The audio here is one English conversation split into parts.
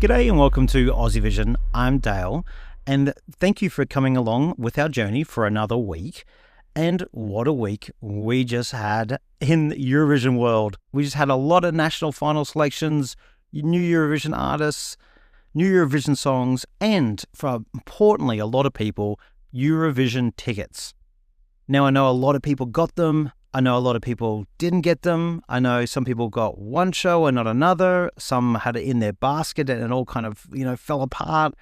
G'day and welcome to Aussie Vision. I'm Dale, and thank you for coming along with our journey for another week. And what a week we just had in the Eurovision world. We just had a lot of national final selections, new Eurovision artists, new Eurovision songs, and for importantly, a lot of people, Eurovision tickets. Now, I know a lot of people got them. I know a lot of people didn't get them. I know some people got one show and not another. Some had it in their basket and it all kind of, fell apart.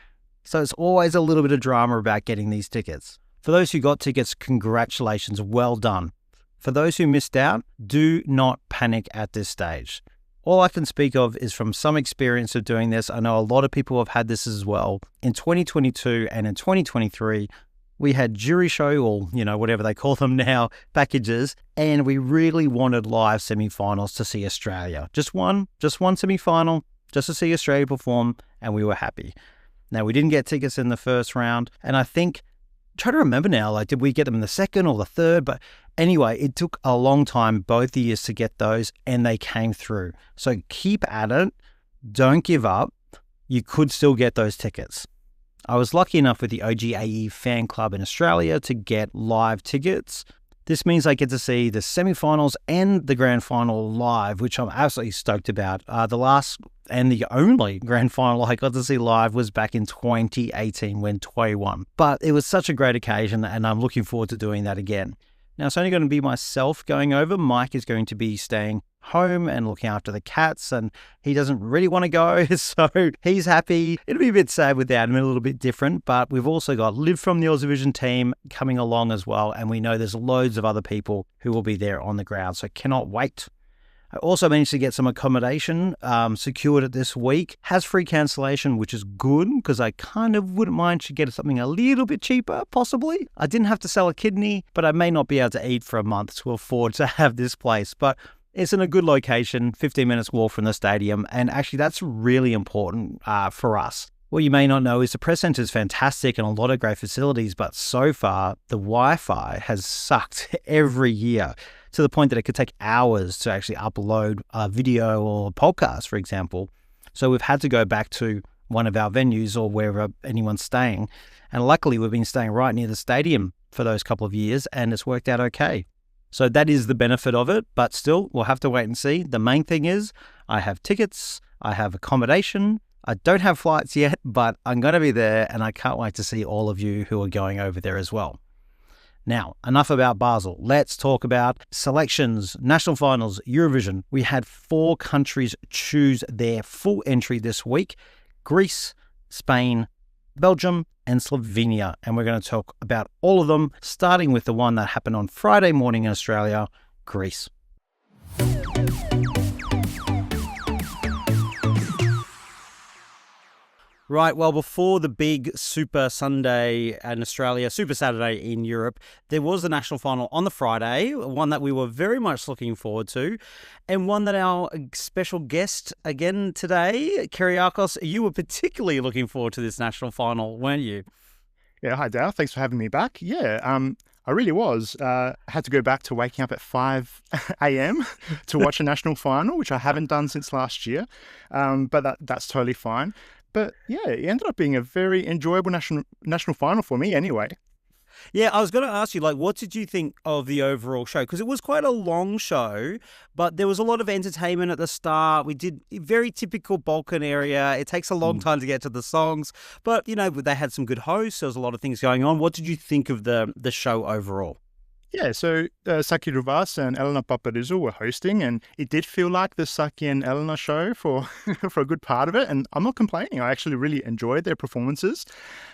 So it's always a little bit of drama about getting these tickets. For those who got tickets, congratulations, well done. For those who missed out, do not panic at this stage. All I can speak of is from some experience of doing this. I know a lot of people have had this as well. In 2022 and in 2023, we had jury show or, whatever they call them now, packages, and we really wanted live semi-finals to see Australia. Just one semi-final, just to see Australia perform, and we were happy. Now, we didn't get tickets in the first round, and I think, try to remember now, did we get them in the second or the third? But anyway, it took a long time, both years, to get those, and they came through. So keep at it. Don't give up. You could still get those tickets. I was lucky enough with the OGAE fan club in Australia to get live tickets. This means I get to see the semi-finals and the grand final live, which I'm absolutely stoked about. The last and the only grand final I got to see live was back in 2018 when Tway won. But it was such a great occasion and I'm looking forward to doing that again. Now, it's only going to be myself going over. Mike is going to be staying home and looking after the cats, and he doesn't really want to go, so he's happy. It'll be a bit sad without him, a little bit different, but we've also got Liv from the Aussie Vision team coming along as well, and we know there's loads of other people who will be there on the ground, so cannot wait. I also managed to get some accommodation secured it this week. Has free cancellation, which is good because I kind of wouldn't mind to get something a little bit cheaper, possibly. I didn't have to sell a kidney, but I may not be able to eat for a month to afford to have this place. But it's in a good location, 15 minutes walk from the stadium, and actually that's really important for us. What you may not know is the press centre is fantastic and a lot of great facilities, but so far the Wi-Fi has sucked every year to the point that it could take hours to actually upload a video or a podcast, for example. So we've had to go back to one of our venues or wherever anyone's staying. And luckily we've been staying right near the stadium for those couple of years and it's worked out okay. So that is the benefit of it, but still we'll have to wait and see. The main thing is I have tickets, I have accommodation. I don't have flights yet, but I'm going to be there and I can't wait to see all of you who are going over there as well. Now, enough about Basel. Let's talk about selections, national finals, Eurovision. We had 4 countries choose their full entry this week: Greece, Spain, Belgium, and Slovenia. And we're going to talk about all of them, starting with the one that happened on Friday morning in Australia, Greece. Right, well, before the big Super Sunday in Australia, Super Saturday in Europe, there was the national final on the Friday, one that we were very much looking forward to, and one that our special guest again today, Kyriakos, you were particularly looking forward to this national final, weren't you? Yeah, hi Dale, thanks for having me back. I really was. I had to go back to waking up at 5 a.m. to watch a national final, which I haven't done since last year, but that's totally fine. But yeah, it ended up being a very enjoyable national final for me anyway. Yeah, I was going to ask you, what did you think of the overall show? Because it was quite a long show, but there was a lot of entertainment at the start. We did very typical Balkan area. It takes a long time to get to the songs, but, they had some good hosts. There was a lot of things going on. What did you think of the show overall? Yeah, so Saki Ruvas and Elena Paparizou were hosting, and it did feel like the Saki and Elena show for for a good part of it, and I'm not complaining. I actually really enjoyed their performances.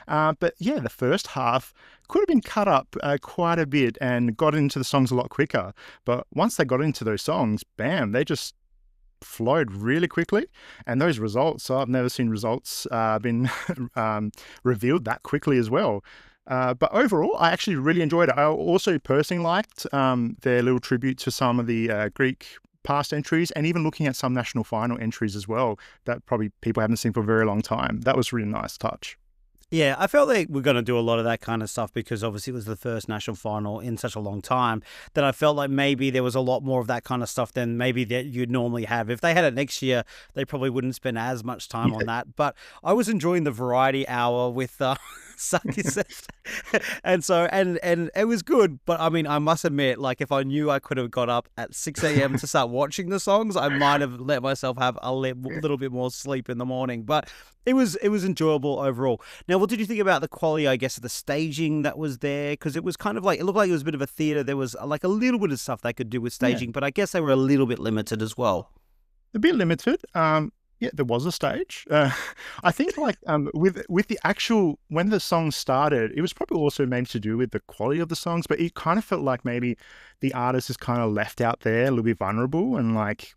But yeah, the first half could have been cut up quite a bit and got into the songs a lot quicker. But once they got into those songs, bam, they just flowed really quickly. And those results, I've never seen results been revealed that quickly as well. But overall, I actually really enjoyed it. I also personally liked their little tribute to some of the Greek past entries and even looking at some national final entries as well that probably people haven't seen for a very long time. That was a really nice touch. Yeah, I felt like we're going to do a lot of that kind of stuff because obviously it was the first national final in such a long time that I felt like maybe there was a lot more of that kind of stuff than maybe that you'd normally have. If they had it next year, they probably wouldn't spend as much time on that. But I was enjoying the variety hour with Saki set. and it was good. But I mean, I must admit, like if I knew I could have got up at 6 a.m. to start watching the songs, I might have let myself have a little bit more sleep in the morning. But it was enjoyable overall. Now, what did you think about the quality, I guess, of the staging that was there? Because it was kind of like, it looked like it was a bit of a theatre. There was like a little bit of stuff they could do with staging, but I guess they were a little bit limited as well. A bit limited. Yeah, there was a stage. I think like with the actual, when the song started, it was probably also maybe to do with the quality of the songs, but it kind of felt like maybe the artist is kind of left out there a little bit vulnerable and like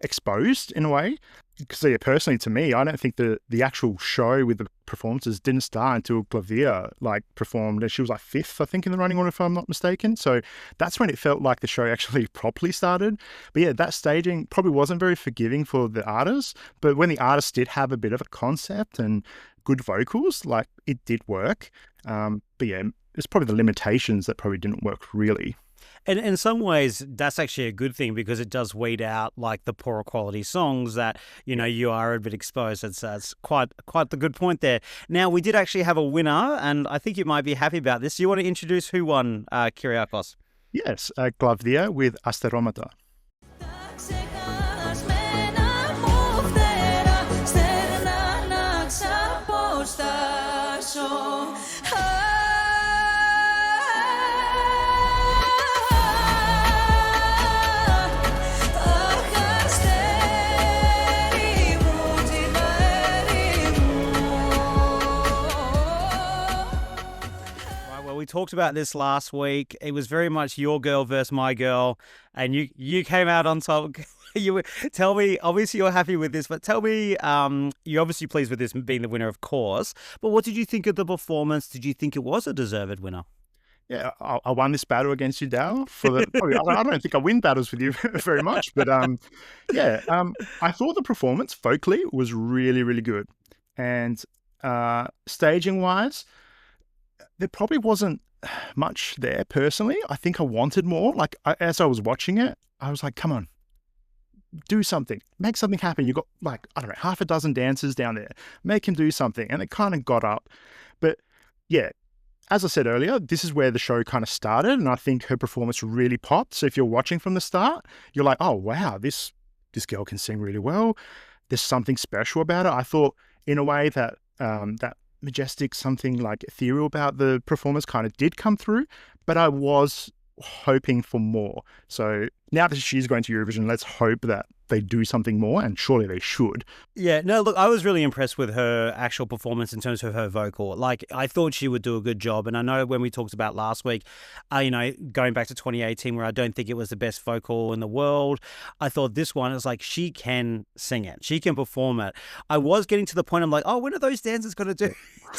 exposed in a way. Because yeah, personally to me, I don't think the actual show with the performances didn't start until Clavia like performed, and she was like fifth, I think, in the running order, if I'm not mistaken. So that's when it felt like the show actually properly started. But yeah, that staging probably wasn't very forgiving for the artists. But when the artists did have a bit of a concept and good vocals, like it did work. But yeah, it's probably the limitations that probably didn't work really. And in some ways, that's actually a good thing because it does weed out like the poorer quality songs that, you know, you are a bit exposed. It's quite the good point there. Now, we did actually have a winner, and I think you might be happy about this. You want to introduce who won Kyriakos? Yes, Clavia with Asteromata. We talked about this last week. It was very much your girl versus my girl, and you came out on top. Tell me, obviously you're happy with this, but tell me, you're obviously pleased with this being the winner, of course. But what did you think of the performance? Did you think it was a deserved winner? Yeah, I won this battle against you, Dal. I don't think I win battles with you very much, but I thought the performance vocally was really, really good, and staging wise, there probably wasn't much there personally. I think I wanted more. Like as I was watching it, I was like, come on, do something, make something happen. You got like, I don't know, half a dozen dancers down there, make him do something. And it kind of got up. But yeah, as I said earlier, this is where the show kind of started. And I think her performance really popped. So if you're watching from the start, you're like, oh, wow, this girl can sing really well. There's something special about it. I thought in a way that that majestic, something like ethereal about the performance kind of did come through, but I was hoping for more. So now that she's going to Eurovision, let's hope that they do something more, and surely they should. Yeah, no, look, I was really impressed with her actual performance in terms of her vocal. Like, I thought she would do a good job. And I know when we talked about last week, going back to 2018, where I don't think it was the best vocal in the world, I thought this one is like, she can sing it. She can perform it. I was getting to the point, I'm like, oh, when are those dancers going to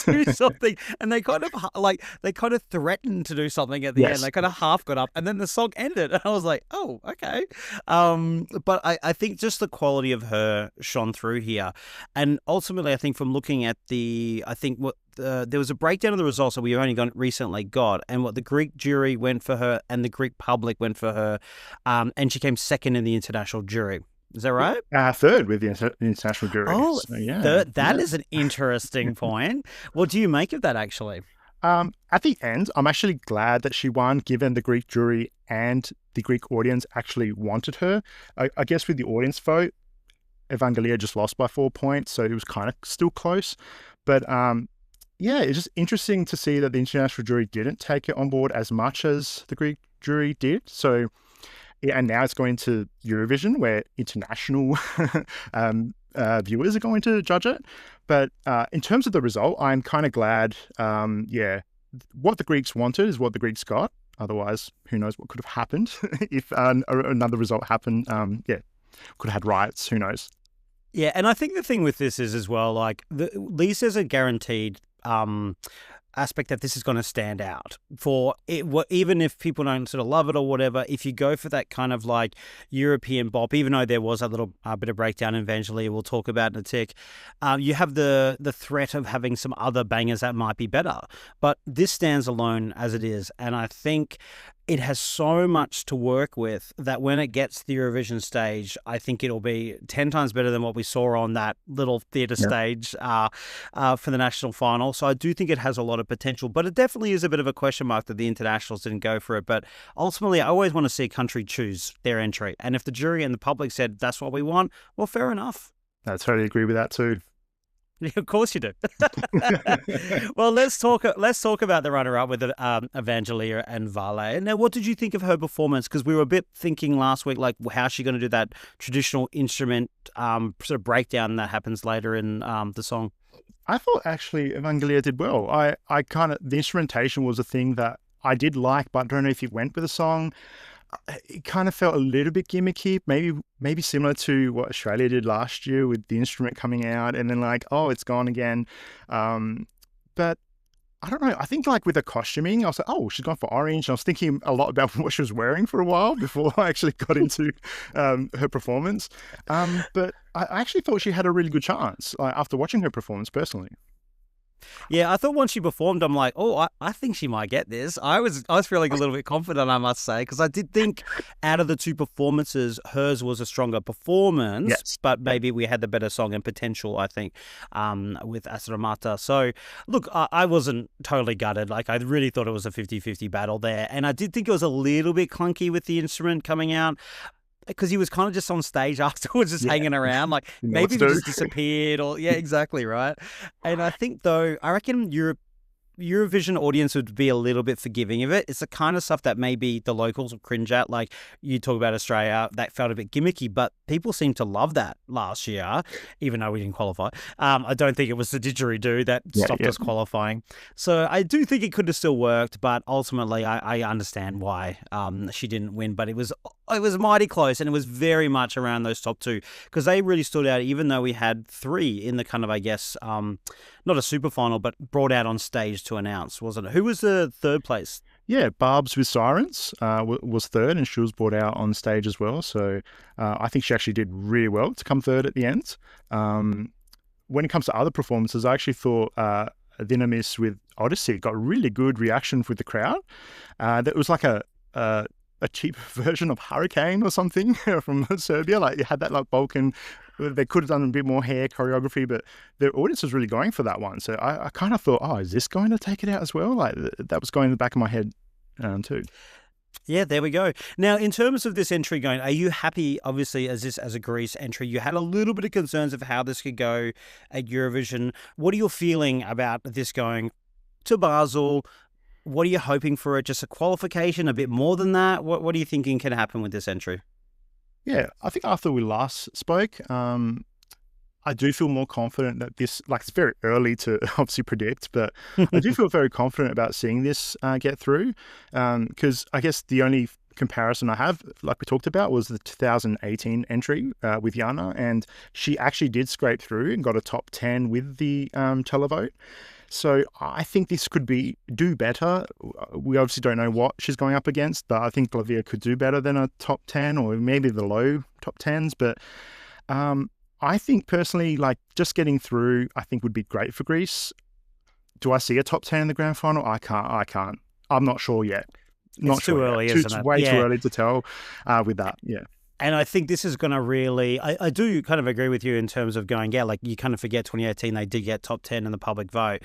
do something? And they kind of threatened to do something at the end. They kind of half got up, and then the song ended. And I was like, oh, okay. But I think just the quality of her shone through here. And ultimately, I think from looking at there was a breakdown of the results that we only recently got, and what the Greek jury went for her and the Greek public went for her, and she came second in the international jury. Is that right? Third with the international jury. Oh, so, yeah. Third, that is an interesting point. What do you make of that, actually? At the end, I'm actually glad that she won, given the Greek jury and the Greek audience actually wanted her. I guess with the audience vote, Evangelia just lost by 4 points, so it was kind of still close. But it's just interesting to see that the international jury didn't take it on board as much as the Greek jury did. So, yeah, and now it's going to Eurovision, where international viewers are going to judge it. But in terms of the result, I'm kind of glad. What the Greeks wanted is what the Greeks got. Otherwise, who knows what could have happened if another result happened. Could have had riots. Who knows? Yeah, and I think the thing with this is as well, like these are guaranteed aspect that this is going to stand out for it. Even if people don't sort of love it or whatever, if you go for that kind of like European bop, even though there was a little bit of breakdown in Evangelia we'll talk about in a tick, you have the threat of having some other bangers that might be better. But this stands alone as it is, and I think it has so much to work with that when it gets to the Eurovision stage, I think it'll be 10 times better than what we saw on that little theatre stage for the national final. So I do think it has a lot of potential, but it definitely is a bit of a question mark that the internationals didn't go for it. But ultimately, I always want to see a country choose their entry. And if the jury and the public said that's what we want, well, fair enough. I totally agree with that too. Yeah, of course you do. Well, let's talk about the runner-up with Evangelia and Vale. Now, what did you think of her performance? Because we were a bit thinking last week, like, how's she going to do that traditional instrument sort of breakdown that happens later in the song? I thought actually Evangelia did well. I kind of, the instrumentation was a thing that I did like, but I don't know if it went with the song. It kind of felt a little bit gimmicky, maybe similar to what Australia did last year with the instrument coming out and then like, oh, it's gone again. But I don't know. I think like with the costuming, I was like, oh, she's gone for orange. I was thinking a lot about what she was wearing for a while before I actually got into her performance. But I actually thought she had a really good chance after watching her performance personally. Yeah, I thought once she performed, I'm like, oh, I think she might get this. I was feeling a little bit confident, I must say, because I did think out of the two performances, hers was a stronger performance, Yes. but maybe we had the better song and potential, I think, with Asramata. So, look, I wasn't totally gutted. Like, I really thought it was a 50-50 battle there. And I did think it was a little bit clunky with the instrument coming out, because he was kind of just on stage afterwards, just hanging around. Like, maybe he just disappeared or, yeah, exactly, right? And I think, though, I reckon Eurovision audience would be a little bit forgiving of it. It's the kind of stuff that maybe the locals would cringe at. Like you talk about Australia, that felt a bit gimmicky, but people seemed to love that last year, even though we didn't qualify. I don't think it was the didgeridoo that stopped us qualifying. So I do think it could have still worked, but ultimately I understand why she didn't win. But it was mighty close, and it was very much around those top two because they really stood out, even though we had three in the kind of, I guess, not a super final, but brought out on stage to announce, wasn't it? Who was the third place? Yeah, Barb's with Sirens was third, and she was brought out on stage as well. So I think she actually did really well to come third at the end. When it comes to other performances, I actually thought Dynamis with Odyssey got really good reaction with the crowd. That was like a cheap version of Hurricane or something from Serbia. Like, you had that like Balkan. They could have done a bit more hair choreography, but the audience was really going for that one. So I kind of thought, oh, is this going to take it out as well? Like, that was going in the back of my head too. Yeah, there we go. Now, in terms of this entry going, are you happy, obviously, as a Greece entry? You had a little bit of concerns of how this could go at Eurovision. What are you feeling about this going to Basel? What are you hoping for it? Just a qualification, a bit more than that? What are you thinking can happen with this entry? Yeah, I think after we last spoke, I do feel more confident that this, like, it's very early to obviously predict, but I do feel very confident about seeing this get through. Because I guess the only comparison I have, like we talked about, was the 2018 entry with Jana, and she actually did scrape through and got a top 10 with the televote. So I think this could do better. We obviously don't know what she's going up against, but I think Lavia could do better than a top 10 or maybe the low top 10s. But I think personally, like, just getting through, I think would be great for Greece. Do I see a top 10 in the grand final? I can't. I'm not sure yet. It's too early, isn't it? It's way too early to tell with that. Yeah. And I think this is going to really, I do kind of agree with you in terms of going, yeah, like you kind of forget 2018, they did get top 10 in the public vote.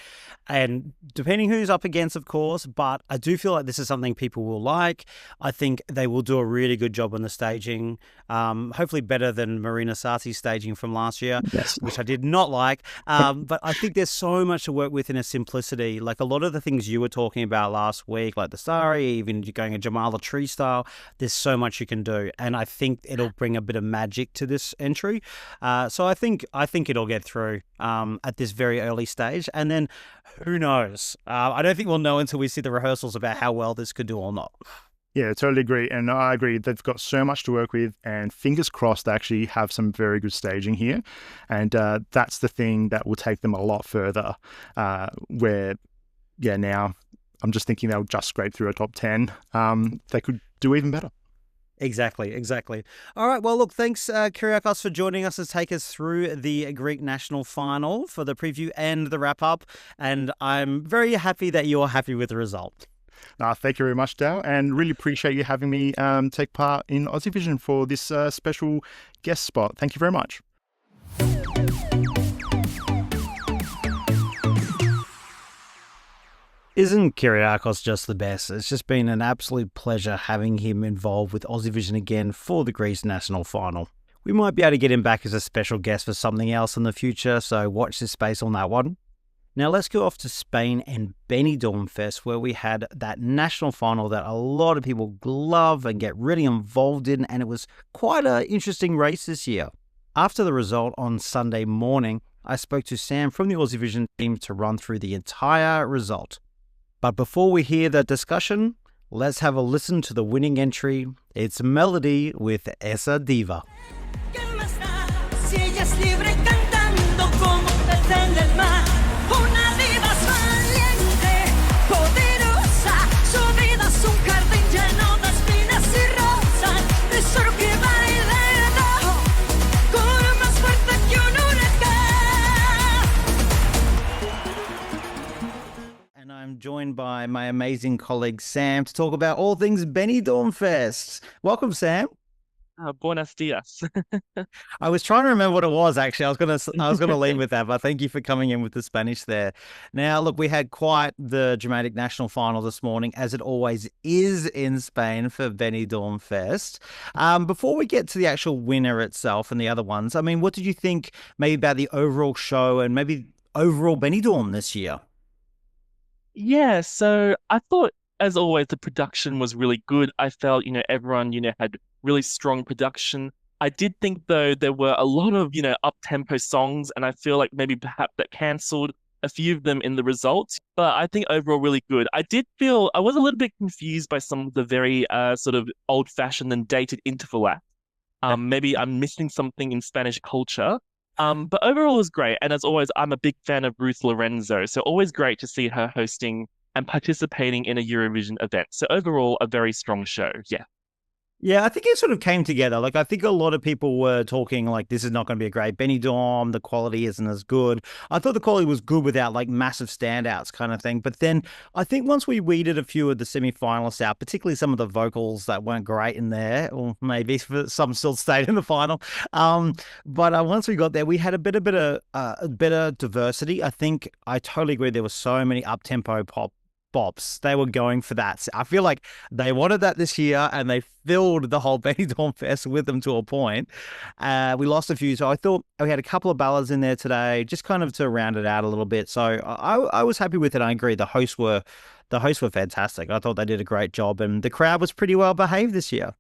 And depending who's up against, of course, but I do feel like this is something people will like. I think they will do a really good job on the staging, hopefully better than Marina Sati's staging from last year, which I did not like. But I think there's so much to work with in a simplicity. Like a lot of the things you were talking about last week, like the Sari, even you're going a Jamala Tree style, there's so much you can do. And I think it'll bring a bit of magic to this entry. So I think it'll get through at this very early stage. And then who knows? I don't think we'll know until we see the rehearsals about how well this could do or not. Yeah, totally agree. And I agree. They've got so much to work with, and fingers crossed they actually have some very good staging here. And that's the thing that will take them a lot further, where yeah, now I'm just thinking they'll just scrape through a top 10. They could do even better. Exactly. All right. Well, look, thanks, Kyriakos, for joining us to take us through the Greek national final for the preview and the wrap up. And I'm very happy that you're happy with the result. Thank you very much, Dale, and really appreciate you having me take part in Aussievision for this special guest spot. Thank you very much. Isn't Kyriakos just the best? It's just been an absolute pleasure having him involved with Aussievision again for the Greece national final. We might be able to get him back as a special guest for something else in the future, so watch this space on that one. Now let's go off to Spain and Benidorm Fest, where we had that national final that a lot of people love and get really involved in, and it was quite an interesting race this year. After the result on Sunday morning, I spoke to Sam from the Aussievision team to run through the entire result. But before we hear that discussion, let's have a listen to the winning entry. It's Melody with Esa Diva. I'm joined by my amazing colleague Sam to talk about all things Benidorm Fest. Welcome, Sam. Buenos dias. I was trying to remember what it was, actually. I was gonna lead with that, but thank you for coming in with the Spanish there. Now, look, we had quite the dramatic national final this morning, as it always is in Spain for Benidorm Fest. Before we get to the actual winner itself and the other ones, I mean, what did you think maybe about the overall show and maybe overall Benidorm this year? Yeah, so I thought, as always, the production was really good. I felt, everyone, had really strong production. I did think, though, there were a lot of, up-tempo songs, and I feel like maybe perhaps that cancelled a few of them in the results. But I think overall really good. I did feel I was a little bit confused by some of the very sort of old-fashioned and dated interval acts. Maybe I'm missing something in Spanish culture. But overall it was great. And as always, I'm a big fan of Ruth Lorenzo. So always great to see her hosting and participating in a Eurovision event. So overall, a very strong show. Yeah. Yeah, I think it sort of came together. Like, I think a lot of people were talking like, this is not going to be a great Benidorm. The quality isn't as good. I thought the quality was good without like massive standouts kind of thing. But then I think once we weeded a few of the semi-finalists out, particularly some of the vocals that weren't great in there, or maybe some still stayed in the final. But once we got there, we had a bit of diversity. I think I totally agree. There were so many up-tempo pop bops. They were going for that. I feel like they wanted that this year and they filled the whole Benidorm Fest with them to a point. We lost a few, so I thought we had a couple of ballads in there today, just kind of to round it out a little bit. So I was happy with it. I agree. The hosts were fantastic. I thought they did a great job, and the crowd was pretty well behaved this year.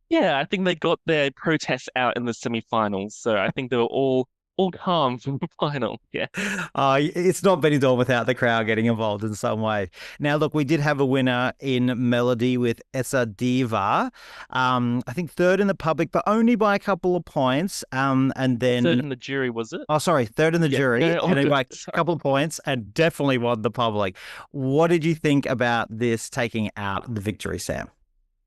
Yeah, I think they got their protests out in the semi-finals. So I think they were all calm from the final. Yeah. It's not Benidorm without the crowd getting involved in some way. Now, look, we did have a winner in Melody with Esa Diva. I think third in the public, but only by a couple of points. And then third in the jury, was it? Oh, sorry, third in the jury, and by a couple of points, and definitely won the public. What did you think about this taking out the victory, Sam?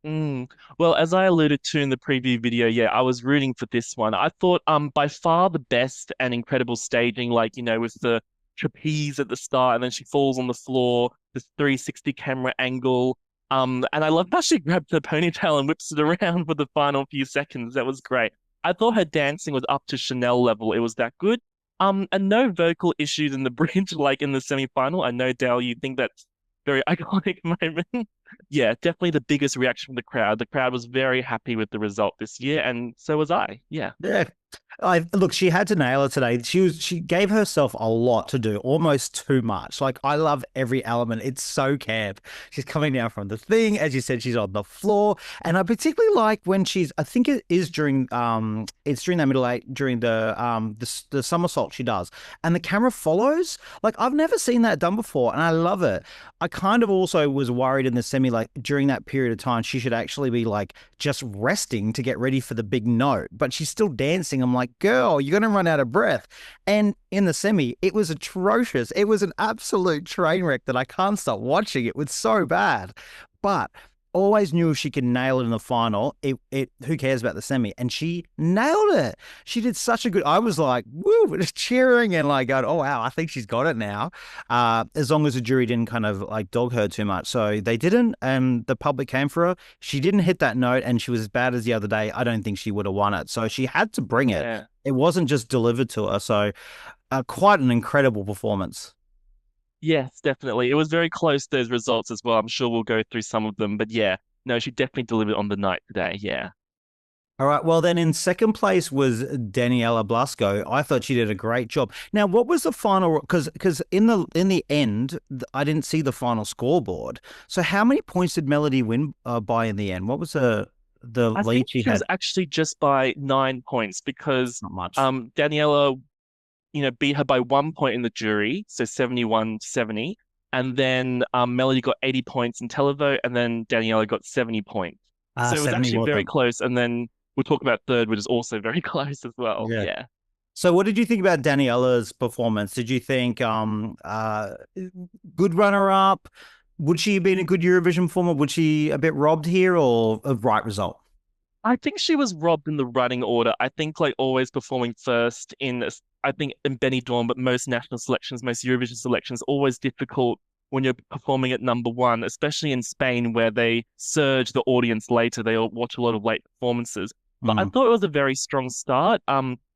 Well, as I alluded to in the preview video, yeah, I was rooting for this one. I thought by far the best and incredible staging, like, with the trapeze at the start and then she falls on the floor, this 360 camera angle. And I love how she grabbed her ponytail and whips it around for the final few seconds. That was great. I thought her dancing was up to Chanel level. It was that good. And no vocal issues in the bridge like in the semi-final. I know, Dale, you think that's very iconic moment. Yeah, definitely the biggest reaction from the crowd. The crowd was very happy with the result this year, and so was I. Yeah. Yeah. Look, she had to nail it today. She gave herself a lot to do, almost too much. Like, I love every element. It's so camp. She's coming down from the thing, as you said, she's on the floor, and I particularly like when I think it is during it's during that middle eight, during the somersault she does, and the camera follows. Like, I've never seen that done before, and I love it. I kind of also was worried in the semi, like during that period of time, she should actually be like just resting to get ready for the big note, but she's still dancing. I'm like, like, girl, you're going to run out of breath. And in the semi, it was atrocious. It was an absolute train wreck that I can't stop watching. It was so bad. But always knew if she could nail it in the final, it who cares about the semi? And she nailed it. She did such a good. I was like, woo, just cheering and like going, oh wow, I think she's got it now. As long as the jury didn't kind of like dog her too much. So they didn't, and the public came for her. She didn't hit that note, and she was as bad as the other day. I don't think she would have won it. So she had to bring it. Yeah. It wasn't just delivered to her. So quite an incredible performance. Yes, definitely. It was very close, those results as well. I'm sure we'll go through some of them, but yeah, no, she definitely delivered on the night today. Yeah. All right. Well, then in second place was Daniela Blasco. I thought she did a great job. Now, what was the final? Because in the end, I didn't see the final scoreboard. So, how many points did Melody win by in the end? What was the I lead think she she was had? actually just by 9 points because Not much. Daniela, beat her by 1 point in the jury, so 71-70. And then Melody got 80 points in televote, and then Daniela got 70 points. So it was 70 actually well very done. cause. And then we'll talk about third, which is also very close as well. Yeah. Yeah. So, what did you think about Daniela's performance? Did you think good runner up? Would she have been a good Eurovision performer? Would she a bit robbed here, or a right result? I think she was robbed in the running order. I think like always performing first I think in Benidorm, but most national selections, most Eurovision selections, always difficult when you're performing at number one, especially in Spain where they surge the audience later. They all watch a lot of late performances. But I thought it was a very strong start.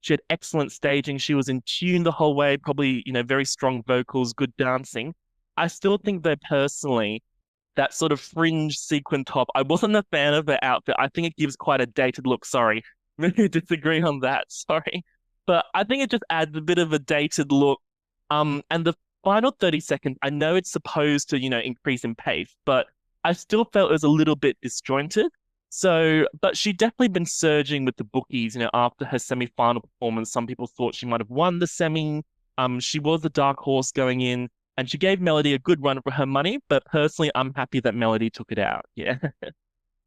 She had excellent staging. She was in tune the whole way, probably, very strong vocals, good dancing. I still think though personally, that sort of fringe sequin top. I wasn't a fan of the outfit. I think it gives quite a dated look. Sorry. Really disagree on that. Sorry. But I think it just adds a bit of a dated look. And the final 30 seconds, I know it's supposed to, increase in pace, but I still felt it was a little bit disjointed. So, but she definitely been surging with the bookies, after her semi-final performance. Some people thought she might have won the semi. She was the dark horse going in. And she gave Melody a good run for her money, but personally, I'm happy that Melody took it out. Yeah.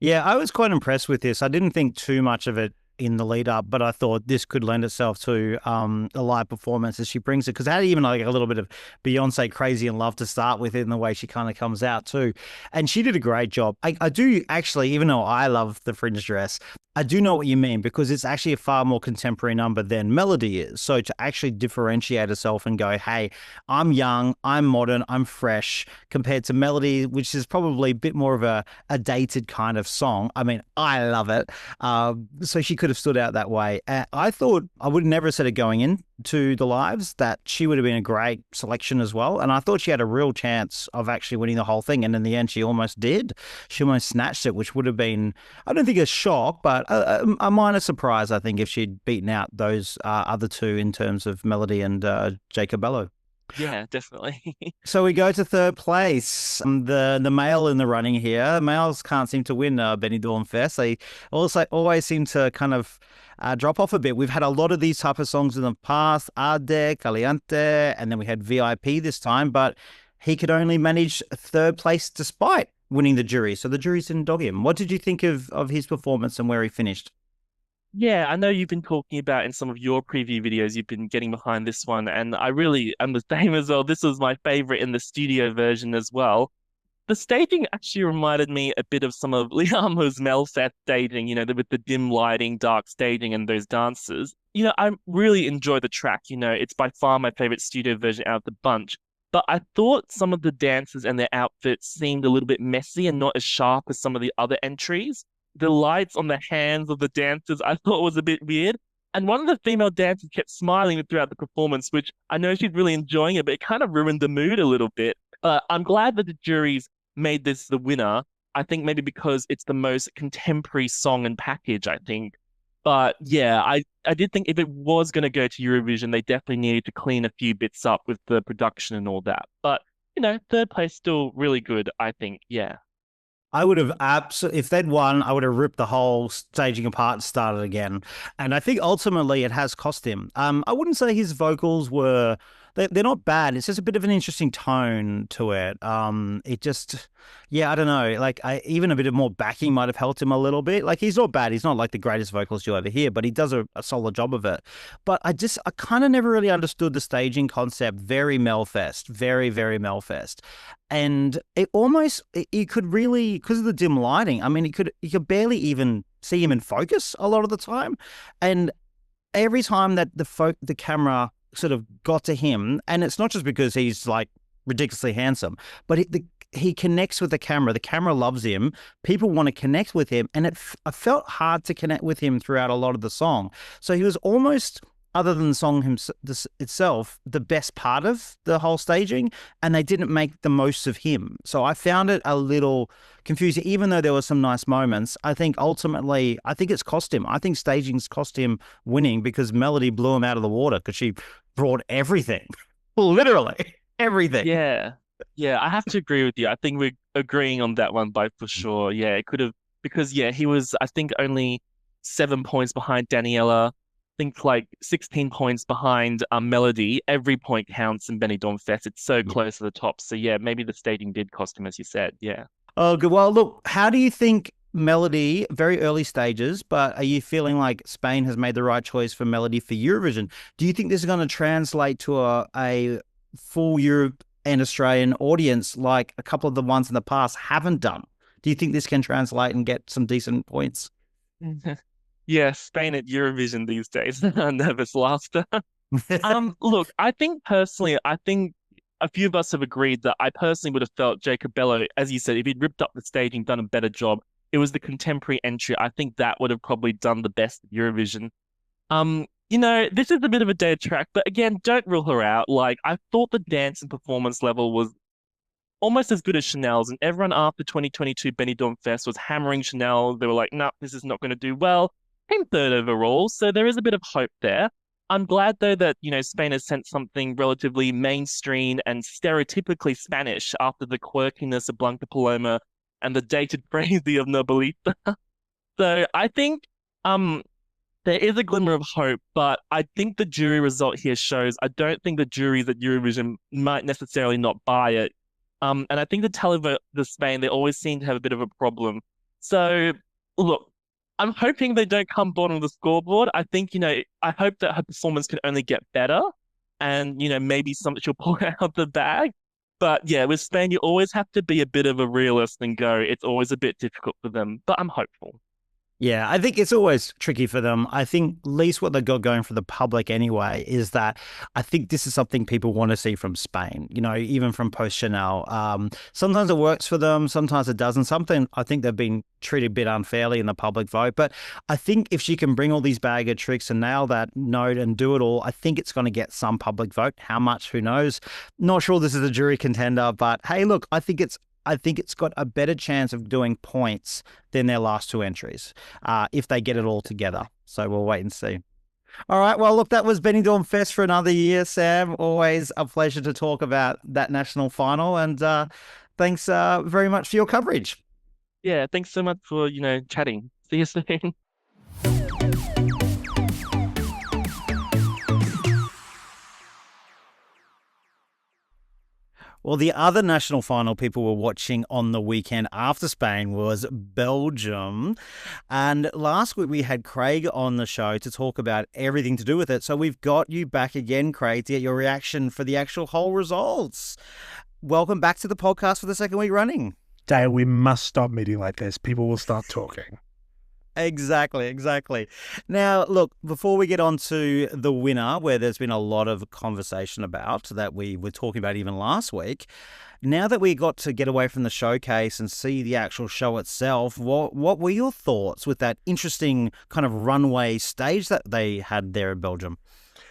Yeah, I was quite impressed with this. I didn't think too much of it in the lead up, but I thought this could lend itself to a live performance as she brings it, because it had even like a little bit of Beyonce crazy in love to start with in the way she kind of comes out too. And she did a great job. I do actually, even though I love the fringe dress, I do know what you mean, because it's actually a far more contemporary number than Melody is. So to actually differentiate herself and go, hey, I'm young, I'm modern, I'm fresh, compared to Melody, which is probably a bit more of a dated kind of song. I mean, I love it. So she could have stood out that way. I thought, I would never have said it going into the lives, that she would have been a great selection as well. And I thought she had a real chance of actually winning the whole thing. And in the end, she almost did. She almost snatched it, which would have been, I don't think a shock, but a minor surprise, I think, if she'd beaten out those other two in terms of Melody and Jacob Bello. Yeah, definitely. So we go to third place. The male in the running here. Males can't seem to win Benidorm Fest. They also always seem to kind of drop off a bit. We've had a lot of these type of songs in the past, Arde, Caliente, and then we had VIP this time, but he could only manage third place despite winning the jury. So the juries didn't dog him. What did you think of his performance and where he finished? Yeah, I know you've been talking about in some of your preview videos, you've been getting behind this one, and I really am the same as well. This was my favorite in the studio version as well. The staging actually reminded me a bit of some of Liamo's Melfest staging, with the dim lighting, dark staging, and those dances. I really enjoy the track. It's by far my favorite studio version out of the bunch. But I thought some of the dancers and their outfits seemed a little bit messy and not as sharp as some of the other entries. The lights on the hands of the dancers I thought was a bit weird. And one of the female dancers kept smiling throughout the performance, which I know she's really enjoying it, but it kind of ruined the mood a little bit. I'm glad that the juries made this the winner. I think maybe because it's the most contemporary song and package, I think. But yeah, I did think if it was going to go to Eurovision, they definitely needed to clean a few bits up with the production and all that. But, third place still really good, I think. Yeah. I would have absolutely, if they'd won, I would have ripped the whole staging apart and started again. And I think ultimately it has cost him. I wouldn't say his vocals were they're not bad. It's just a bit of an interesting tone to it. It just, yeah, I don't know. Like, even a bit of more backing might have helped him a little bit. Like, he's not bad. He's not like the greatest vocalist you'll ever hear, but he does a solid job of it. But I kind of never really understood the staging concept. Very Melfest, very, very Melfest. And it almost, you could really, because of the dim lighting, I mean, you could barely even see him in focus a lot of the time. And every time that the camera sort of got to him, and it's not just because he's like ridiculously handsome, but he connects with the camera. The camera loves him. People want to connect with him, and I felt hard to connect with him throughout a lot of the song. So he was almost, other than the song itself, the best part of the whole staging, and they didn't make the most of him. So I found it a little confusing, even though there were some nice moments. I think ultimately, it's cost him. I think staging's cost him winning, because Melody blew him out of the water because she brought everything, literally everything. Yeah. Yeah, I have to agree with you. I think we're agreeing on that one for sure. Yeah, it could have, because he was, I think, only 7 points behind Daniela. I think like 16 points behind Melody. Every point counts in Benidorm Fest. It's so close to the top. So yeah, maybe the staging did cost him, as you said. Yeah. Oh, good. Well, look, how do you think Melody, very early stages, but are you feeling like Spain has made the right choice for Melody for Eurovision? Do you think this is going to translate to a full Europe and Australian audience like a couple of the ones in the past haven't done? Do you think this can translate and get some decent points? Yeah, Spain at Eurovision these days. Nervous laughter. Look, I think personally, a few of us have agreed that I personally would have felt Jacob Bello, as you said, if he'd ripped up the staging, done a better job, it was the contemporary entry. I think that would have probably done the best at Eurovision. This is a bit of a dead track, but again, don't rule her out. Like, I thought the dance and performance level was almost as good as Chanel's, and everyone after 2022 Benidorm Fest was hammering Chanel. They were like, no, this is not going to do well. Came third overall, so there is a bit of hope there. I'm glad, though, that, Spain has sent something relatively mainstream and stereotypically Spanish after the quirkiness of Blanca Paloma and the dated crazy of Nobilita. So I think there is a glimmer of hope, but I think the jury result here shows I don't think the juries at Eurovision might necessarily not buy it. And I think the televote, the Spain, they always seem to have a bit of a problem. So, look, I'm hoping they don't come bottom of the scoreboard. I think, I hope that her performance can only get better, and, maybe she'll pull out the bag. But yeah, with Spain, you always have to be a bit of a realist and go, it's always a bit difficult for them, but I'm hopeful. Yeah, I think it's always tricky for them. I think at least what they've got going for the public anyway is that I think this is something people want to see from Spain, even from post-Chanel. Sometimes it works for them, sometimes it doesn't. Something I think they've been treated a bit unfairly in the public vote. But I think if she can bring all these bag of tricks and nail that note and do it all, I think it's going to get some public vote. How much, who knows? Not sure this is a jury contender, but hey, look, I think it's got a better chance of doing points than their last two entries if they get it all together. So we'll wait and see. All right. Well, look, that was Benidorm Fest for another year, Sam. Always a pleasure to talk about that national final. And thanks very much for your coverage. Yeah, thanks so much for, chatting. See you soon. Well, the other national final people were watching on the weekend after Spain was Belgium. And last week we had Craig on the show to talk about everything to do with it. So we've got you back again, Craig, to get your reaction for the actual whole results. Welcome back to the podcast for the second week running. Dale, we must stop meeting like this. People will start talking. Exactly. Now, look, before we get on to the winner, where there's been a lot of conversation about that we were talking about even last week, now that we got to get away from the showcase and see the actual show itself, what were your thoughts with that interesting kind of runway stage that they had there in Belgium?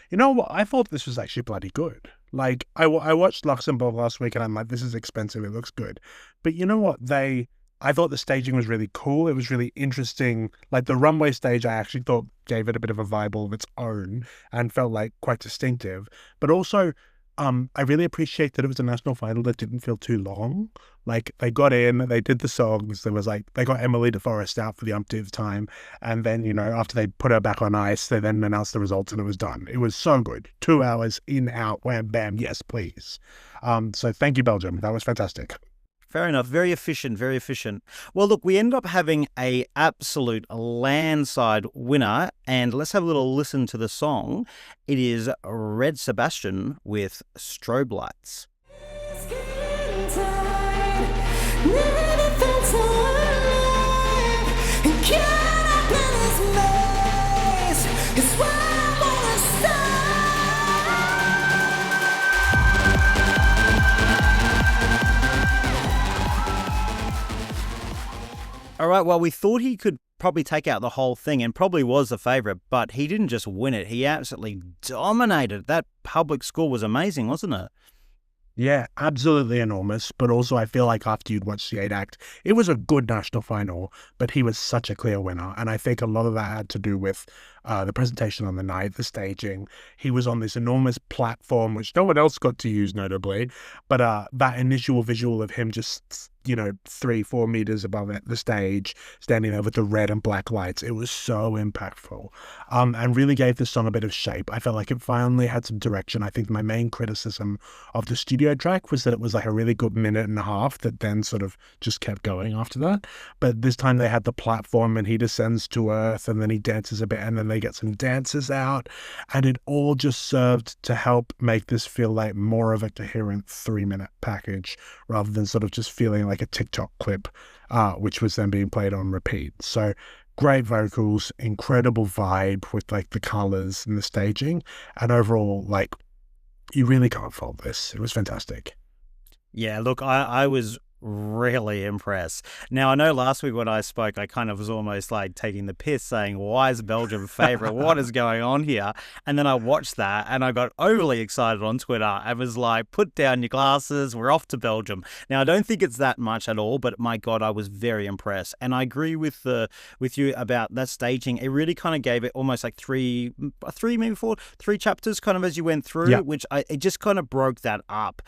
You know what? I thought this was actually bloody good. Like, I watched Luxembourg last week and I'm like, this is expensive. It looks good. But you know what? I thought the staging was really cool. It was really interesting. Like the runway stage, I actually thought gave it a bit of a vibe of its own and felt like quite distinctive. But also I really appreciate that it was a national final that didn't feel too long. Like, they got in, they did the songs. There was like, they got Emily DeForest out for the umpteenth time. And then, you know, after they put her back on ice, they then announced the results and it was done. It was so good. 2 hours in, out, wham, bam, yes, please. So thank you, Belgium. That was fantastic. Fair enough. Very efficient, very efficient. Well, look, we ended up having a absolute landslide winner, and let's have a little listen to the song. It is Red Sebastian with Strobe Lights. All right, well, we thought he could probably take out the whole thing and probably was the favourite, but he didn't just win it. He absolutely dominated. That public score was amazing, wasn't it? Yeah, absolutely enormous. But also, I feel like after you'd watched the 8-act, it was a good national final, but he was such a clear winner. And I think a lot of that had to do with the presentation on the night, the staging. He was on this enormous platform, which no one else got to use, notably. But that initial visual of him just, you know, 3-4 meters above it, the stage, standing there with the red and black lights. It was so impactful, and really gave the song a bit of shape. I felt like it finally had some direction. I think my main criticism of the studio track was that it was like a really good minute and a half that then sort of just kept going after that. But this time they had the platform and he descends to earth and then he dances a bit and then they get some dances out, and it all just served to help make this feel like more of a coherent 3-minute package rather than sort of just feeling like a TikTok clip, which was then being played on repeat. So great vocals, incredible vibe with like the colors and the staging, and overall, like, you really can't fault this. It was fantastic. Yeah, look, I was really impressed. Now, I know last week when I spoke, I kind of was almost like taking the piss, saying, why is Belgium favourite? What is going on here? And then I watched that and I got overly excited on Twitter. I was like, put down your glasses, we're off to Belgium. Now, I don't think it's that much at all, but my God, I was very impressed. And I agree with you about that staging. It really kind of gave it almost like three chapters kind of as you went through, Yeah. It just kind of broke that up.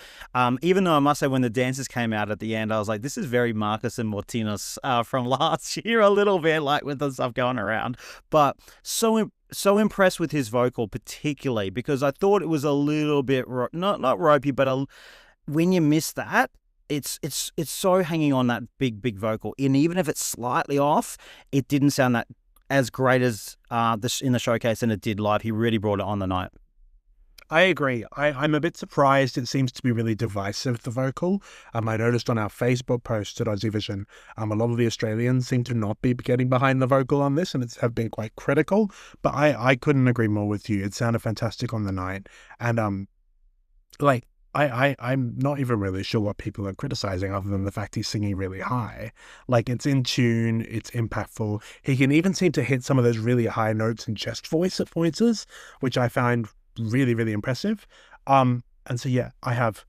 Even though I must say when the dancers came out at the end, I was like, this is very Marcus and Martinez from last year a little bit, like with the stuff going around. But so impressed with his vocal, particularly because I thought it was a little bit not ropey, but when you miss that, it's so hanging on that big vocal, and even if it's slightly off, it didn't sound that as great as this in the showcase than it did live. He really brought it on the night. I agree. I'm a bit surprised. It seems to be really divisive, the vocal. I noticed on our Facebook post at Aussievision, a lot of the Australians seem to not be getting behind the vocal on this and have been quite critical. But I couldn't agree more with you. It sounded fantastic on the night. And I'm not even really sure what people are criticizing other than the fact he's singing really high. Like, it's in tune, it's impactful. He can even seem to hit some of those really high notes in chest voice at points, which I found really, really impressive. And so, yeah, I have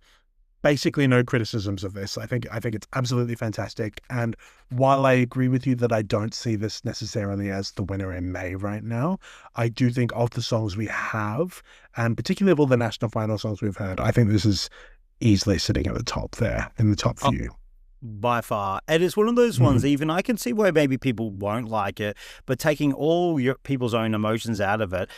basically no criticisms of this. I think it's absolutely fantastic. And while I agree with you that I don't see this necessarily as the winner in May right now, I do think of the songs we have, and particularly of all the national final songs we've heard, I think this is easily sitting at the top there, in the top few. By far. And it's one of those ones, even I can see why maybe people won't like it, but taking all your people's own emotions out of it,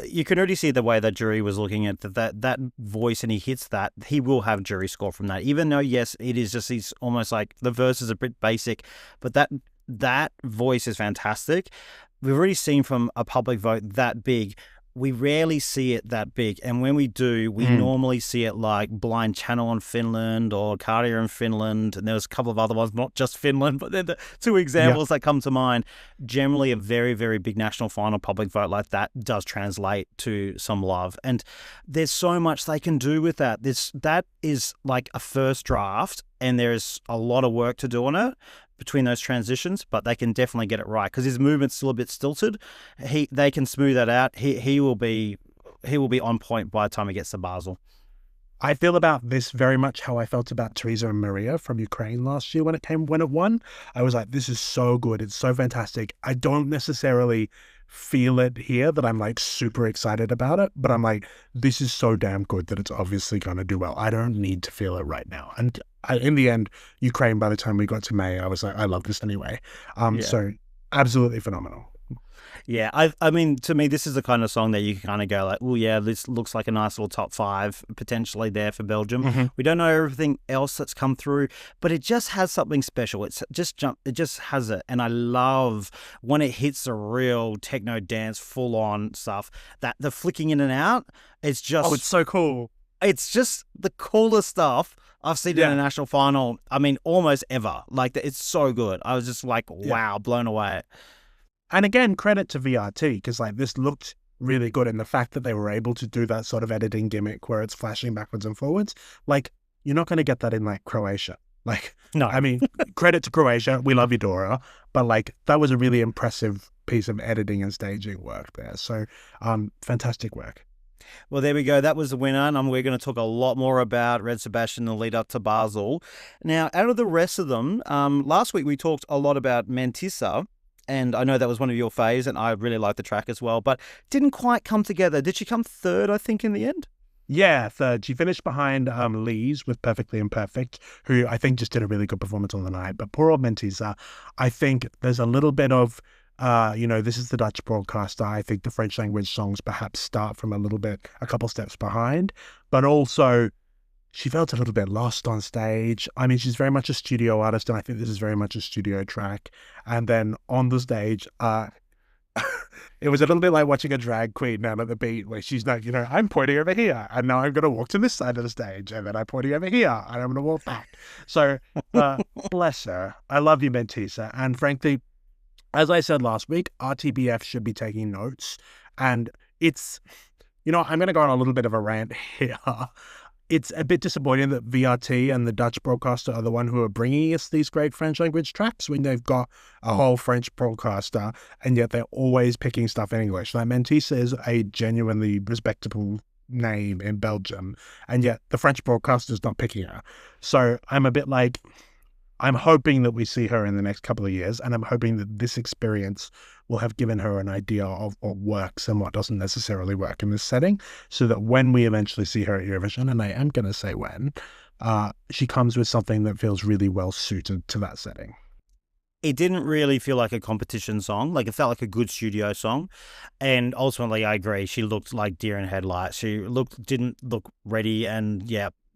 you can already see the way that jury was looking at that voice, and he hits that, he will have jury score from that. Even though, yes, it is just, he's almost like the verse is a bit basic, but that voice is fantastic. We've already seen from a public vote that big, we rarely see it that big. And when we do, we normally see it like Blind Channel in Finland or Cartier in Finland. And there's a couple of other ones, not just Finland, but they're the two examples that come to mind. Generally, a very, very big national final public vote like that does translate to some love. And there's so much they can do with that. That is like a first draft, and there's a lot of work to do on it between those transitions, but they can definitely get it right because his movement's still a bit stilted. They can smooth that out. He will be on point by the time he gets to Basel. I feel about this very much how I felt about Teresa and Maria from Ukraine last year when it won. I was like, this is so good. It's so fantastic. I don't necessarily feel it here that I'm like super excited about it, but I'm like, this is so damn good that it's obviously going to do well. I don't need to feel it right now. And in the end, Ukraine, by the time we got to May, I was like, I love this anyway. So absolutely phenomenal. Yeah, I mean, to me, this is the kind of song that you can kind of go like, oh yeah, this looks like a nice little top 5 potentially there for Belgium. We don't know everything else that's come through, but it just has something special. It just has it, and I love when it hits the real techno dance, full on stuff. That the flicking in and out, it's just it's so cool. It's just the coolest stuff I've seen in a national final. I mean, almost ever. Like, it's so good. I was just like, wow, blown away. And again, credit to VRT, because like this looked really good, and the fact that they were able to do that sort of editing gimmick where it's flashing backwards and forwards, like you're not going to get that in like Croatia. Like, no, I mean, credit to Croatia, we love you, Dora, but like that was a really impressive piece of editing and staging work there. So, fantastic work. Well, there we go. That was the winner, and we're going to talk a lot more about Red Sebastian in the lead up to Basel. Now, out of the rest of them, last week we talked a lot about Mentissa. And I know that was one of your faves, and I really liked the track as well, but didn't quite come together. Did she come third, I think, in the end? Yeah, third. She finished behind Lee's with Perfectly Imperfect, who I think just did a really good performance on the night. But poor old Mentissa, I think there's a little bit of, this is the Dutch broadcaster. I think the French language songs perhaps start from a couple steps behind, but also she felt a little bit lost on stage. I mean, she's very much a studio artist, and I think this is very much a studio track. And then on the stage, it was a little bit like watching a drag queen down at the beat, where she's like, I'm pointing over here, and now I'm going to walk to this side of the stage, and then I'm pointing over here, and I'm going to walk back. So, bless her. I love you, Mentissa. And frankly, as I said last week, RTBF should be taking notes. And it's, I'm going to go on a little bit of a rant here. It's a bit disappointing that VRT and the Dutch broadcaster are the one who are bringing us these great French language tracks when they've got a whole French broadcaster, and yet they're always picking stuff in English. Like, Mentissa is a genuinely respectable name in Belgium, and yet the French broadcaster is not picking her. So I'm a bit like, I'm hoping that we see her in the next couple of years, and I'm hoping that this experience will have given her an idea of what works and what doesn't necessarily work in this setting, so that when we eventually see her at Eurovision, and I am going to say when, she comes with something that feels really well suited to that setting. It didn't really feel like a competition song. Like, it felt like a good studio song. And ultimately, I agree, she looked like deer in headlights. She didn't look ready, and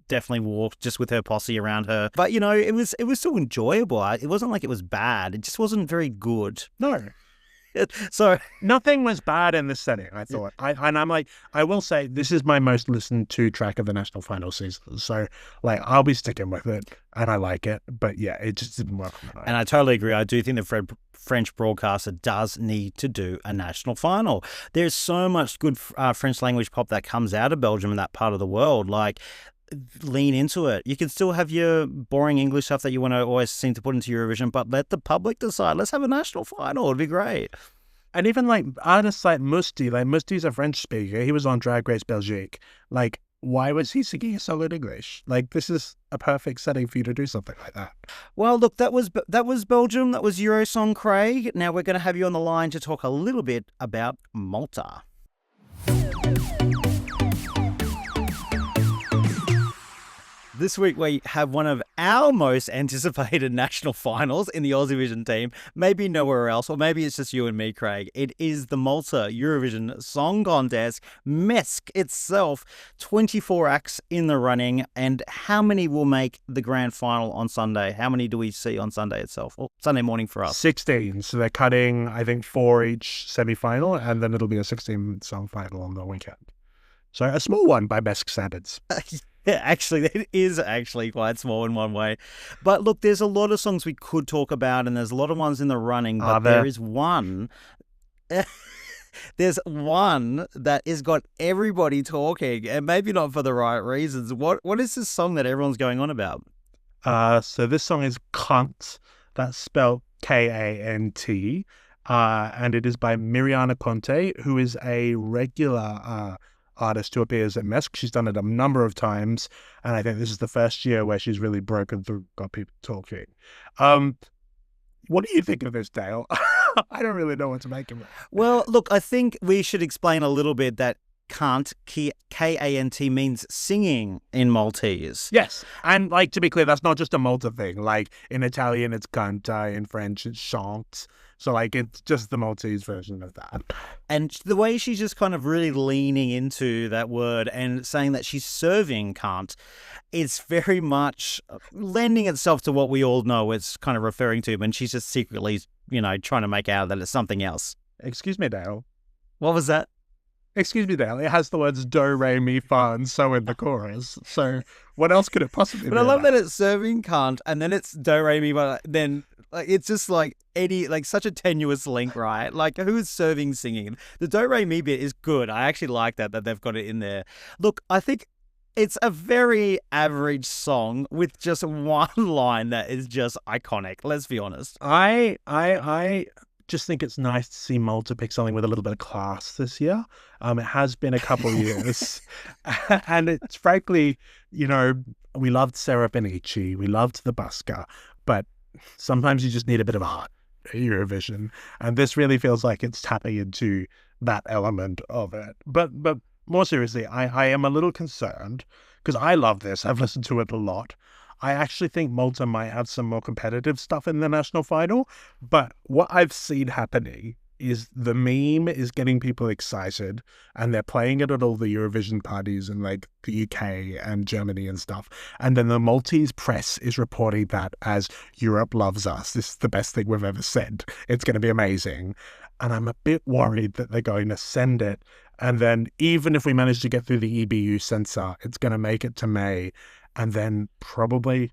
definitely walked just with her posse around her. But, it was still enjoyable. It wasn't like it was bad. It just wasn't very good. No. So nothing was bad in this setting, I thought. I will say this is my most listened to track of the national final season. So I'll be sticking with it, and I like it. But yeah, it just didn't work on the night. And I totally agree. I do think the French broadcaster does need to do a national final. There's so much good French language pop that comes out of Belgium and that part of the world. Lean into it. You can still have your boring English stuff that you want to always seem to put into Eurovision, but let the public decide. Let's have a national final. It'd be great. And even artists like Musti, Musti's a French speaker. He was on Drag Race Belgique. Why was he singing a song in English? This is a perfect setting for you to do something like that. Well, look, that was Belgium. That was Eurosong, Craig. Now we're going to have you on the line to talk a little bit about Malta. This week we have one of our most anticipated national finals in the Eurovision team. Maybe nowhere else, or maybe it's just you and me, Craig. It is the Malta Eurovision Song Contest, MESC itself. 24 acts in the running, and how many will make the grand final on Sunday? How many do we see on Sunday itself? Or Sunday morning for us? 16. So they're cutting, I think, 4 each semi-final, and then it'll be a 16-song final on the weekend. So a small one by MESC standards. Yeah, actually, it is actually quite small in one way. But look, there's a lot of songs we could talk about, and there's a lot of ones in the running, but there is one. There's one that has got everybody talking, and maybe not for the right reasons. What is this song that everyone's going on about? So this song is Kant. That's spelled Kant. And it is by Mirjana Conte, who is a regular artist who appears at MESC. She's done it a number of times, and I think this is the first year where she's really broken through, got people talking. What do you think of this, Dale? I don't really know what to make of it. Well, look, I think we should explain a little bit that Kant, K-A-N-T, means singing in Maltese. Yes, and like to be clear, that's not just a Malta thing. Like in Italian, it's canta. In French, it's chante. So like it's just the Maltese version of that. And the way she's just kind of really leaning into that word and saying that she's serving Kant, it's very much lending itself to what we all know it's kind of referring to, and she's just secretly, trying to make out that it's something else. Excuse me, Dale. What was that? Excuse me, Dale. It has the words do, re, mi, fa, and so in the chorus. So what else could it possibly be? But I love that it's serving Kant, and then it's do, re, mi, fa, then it's just like such a tenuous link, right? Like, who is serving singing? The do, re, mi bit is good. I actually like that they've got it in there. Look, I think it's a very average song with just one line that is just iconic. Let's be honest. I just think it's nice to see Malta pick something with a little bit of class this year. It has been a couple years. And it's frankly, we loved Sarah Benici, we loved the Busker, but sometimes you just need a bit of heart at Eurovision. And this really feels like it's tapping into that element of it. But more seriously, I am a little concerned because I love this. I've listened to it a lot. I actually think Malta might have some more competitive stuff in the national final. But what I've seen happening is the meme is getting people excited and they're playing it at all the Eurovision parties in like the UK and Germany and stuff. And then the Maltese press is reporting that as Europe loves us. This is the best thing we've ever said. It's going to be amazing. And I'm a bit worried that they're going to send it. And then even if we manage to get through the EBU censor, it's going to make it to May. And then probably,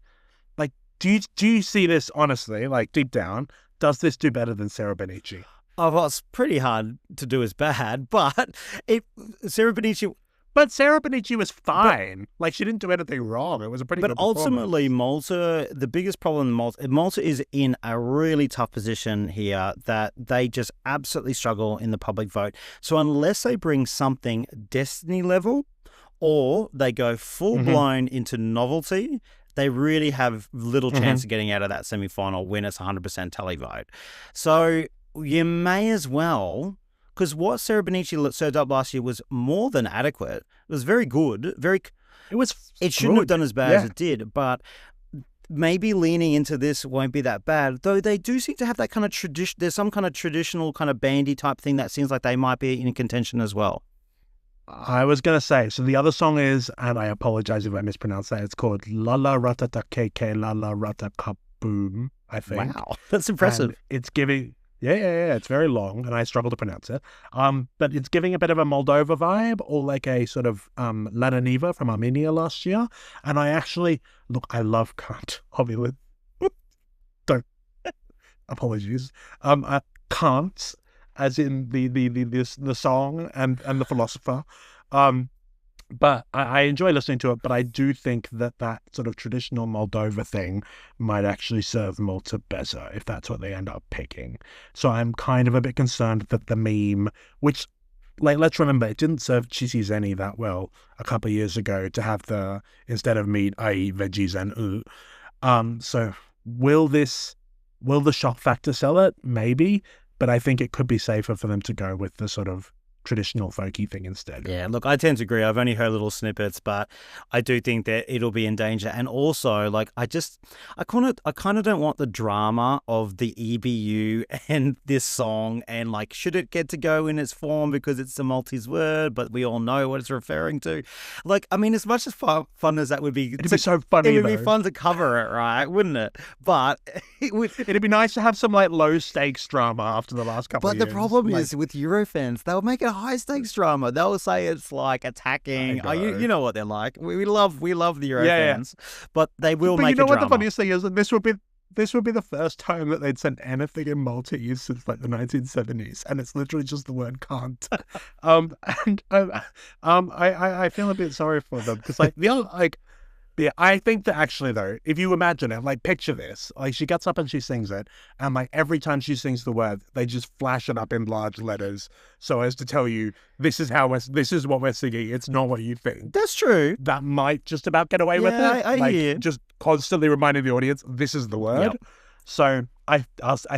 like, do you see this honestly, like deep down, does this do better than Sarah Benici? Oh, well, it's pretty hard to do as bad, but Sarah Benici... But Sarah Benici was fine. Like, she didn't do anything wrong. It was a pretty good performance. But ultimately, Malta, the biggest problem in Malta is in a really tough position here that they just absolutely struggle in the public vote. So unless they bring something Destiny level or they go full-blown into novelty, they really have little chance of getting out of that semi-final when it's 100% tally vote. So you may as well... Because what Sarah Benici served up last year was more than adequate. It was very good. It shouldn't have done as bad as it did, but maybe leaning into this won't be that bad. Though they do seem to have that kind of tradition. There's some kind of traditional kind of bandy type thing that seems like they might be in contention as well. I was going to say, so the other song is, and I apologize if I mispronounce that, it's called La La Ratata Keke La La Rata Kaboom, I think. Wow, that's impressive. And it's giving... Yeah. It's very long, and I struggle to pronounce it. But it's giving a bit of a Moldova vibe, or like a sort of Lana Niva from Armenia last year. And I actually I love Kant. Obviously, don't apologies. Kant, as in the song and the philosopher. But I enjoy listening to it, but I do think that sort of traditional Moldova thing might actually serve Malta better if that's what they end up picking. So I'm kind of a bit concerned that the meme, which, like, let's remember, it didn't serve Cici Zeni that well a couple of years ago to have the, instead of meat, i.e. veggies and So will the shock factor sell it? Maybe, but I think it could be safer for them to go with the sort of traditional folky thing instead. Yeah, look, I tend to agree. I've only heard little snippets, but I do think that it'll be in danger. And also, like, I kind of don't want the drama of the EBU and this song, and like, should it get to go in its form because it's a Maltese word, but we all know what it's referring to. Like, I mean, as much as fun as that would be, it'd be so funny. It would be fun to cover it, right? Wouldn't it? But it'd be nice to have some like low stakes drama after the last couple of years. But the problem is with Eurofans, they'll make it high stakes drama. They'll say it's like attacking. You know what they're like. We love the Eurofans, but they will make it drama. But you know what the funniest thing is? That this would be the first time that they'd sent anything in Maltese since like the 1970s, and it's literally just the word "can't." I feel a bit sorry for them because I think that actually though, if you imagine it, like picture this, like she gets up and she sings it, and like every time she sings the word, they just flash it up in large letters so as to tell you this is what we're singing. It's not what you think. That's true. That might just about get away with it. I hear you. Just constantly reminding the audience this is the word. Yep. So I